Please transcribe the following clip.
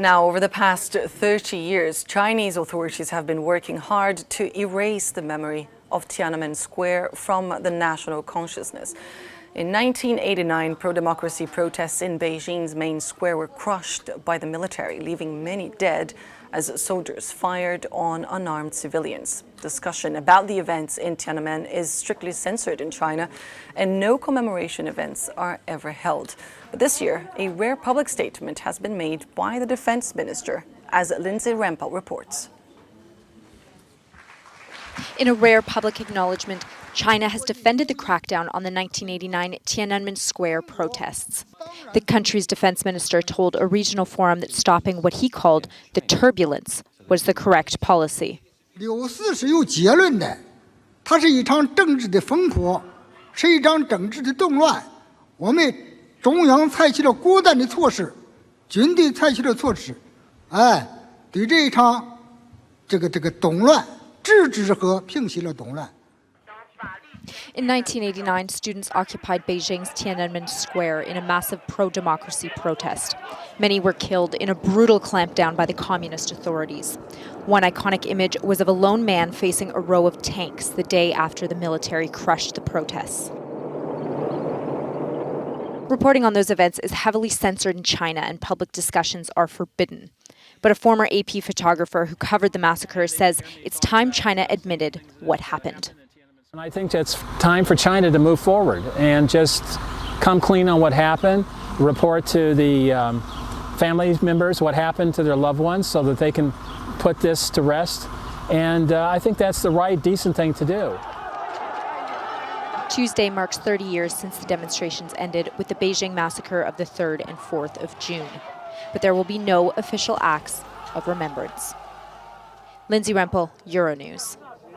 Now, over the past 30 years, Chinese authorities have been working hard to erase the memory of Tiananmen Square from the national consciousness. In 1989, pro-democracy protests in Beijing's main square were crushed by the military, leaving many dead as soldiers fired on unarmed civilians. Discussion about the events in Tiananmen is strictly censored in China, and no commemoration events are ever held. But this year, a rare public statement has been made by the defense minister, as Lindsay Rempel reports. In a rare public acknowledgement, China has defended the crackdown on the 1989 Tiananmen Square protests. The country's defense minister told a regional forum that stopping what he called the turbulence was the correct policy. 6是有结论的，它是一场政治的风波，是一场政治的动乱。我们中央采取了果断的措施，军队采取了措施，对这一场这个动乱制止和平息了动乱。 In 1989, students occupied Beijing's Tiananmen Square in a massive pro-democracy protest. Many were killed in a brutal clampdown by the communist authorities. One iconic image was of a lone man facing a row of tanks the day after the military crushed the protests. Reporting on those events is heavily censored in China, and public discussions are forbidden. But a former AP photographer who covered the massacre says it's time China admitted what happened. I think it's time for China to move forward and just come clean on what happened, report to the family members what happened to their loved ones so that they can put this to rest. And I think that's the right, decent thing to do. Tuesday marks 30 years since the demonstrations ended with the Beijing massacre of the 3rd and 4th of June. But there will be no official acts of remembrance. Lindsay Rempel, Euronews.